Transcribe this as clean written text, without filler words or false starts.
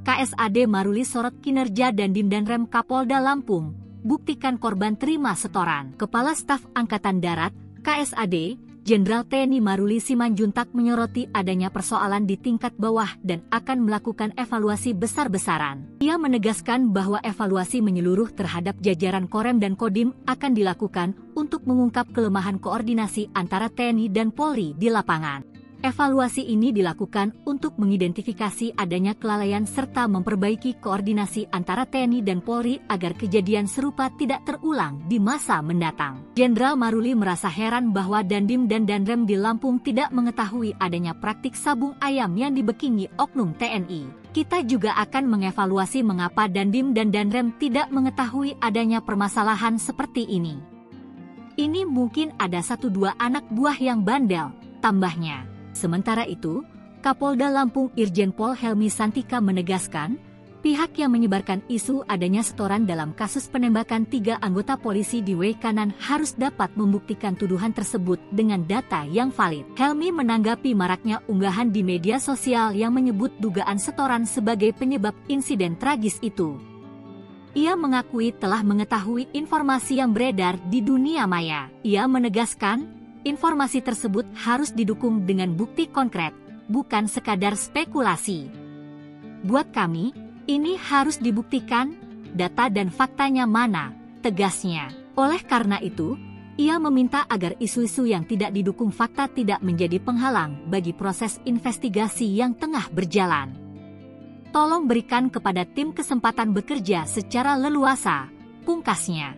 KSAD Maruli sorot kinerja Dandim dan Rem Kapolda Lampung, buktikan korban terima setoran. Kepala Staf Angkatan Darat, KSAD, Jenderal TNI Maruli Simanjuntak menyoroti adanya persoalan di tingkat bawah dan akan melakukan evaluasi besar-besaran. Ia menegaskan bahwa evaluasi menyeluruh terhadap jajaran Korem dan Kodim akan dilakukan untuk mengungkap kelemahan koordinasi antara TNI dan Polri di lapangan. Evaluasi ini dilakukan untuk mengidentifikasi adanya kelalaian serta memperbaiki koordinasi antara TNI dan Polri agar kejadian serupa tidak terulang di masa mendatang. Jenderal Maruli merasa heran bahwa Dandim dan Danrem di Lampung tidak mengetahui adanya praktik sabung ayam yang dibekingi oknum TNI. Kita juga akan mengevaluasi mengapa Dandim dan Danrem tidak mengetahui adanya permasalahan seperti ini. Ini mungkin ada 1-2 anak buah yang bandel, tambahnya. Sementara itu, Kapolda Lampung Irjen Pol Helmi Santika menegaskan, pihak yang menyebarkan isu adanya setoran dalam kasus penembakan 3 anggota polisi di Wekanan harus dapat membuktikan tuduhan tersebut dengan data yang valid. Helmi menanggapi maraknya unggahan di media sosial yang menyebut dugaan setoran sebagai penyebab insiden tragis itu. Ia mengakui telah mengetahui informasi yang beredar di dunia maya. Ia menegaskan, informasi tersebut harus didukung dengan bukti konkret, bukan sekadar spekulasi. Buat kami, ini harus dibuktikan, data dan faktanya mana, tegasnya. Oleh karena itu, ia meminta agar isu-isu yang tidak didukung fakta tidak menjadi penghalang bagi proses investigasi yang tengah berjalan. Tolong berikan kepada tim kesempatan bekerja secara leluasa, pungkasnya.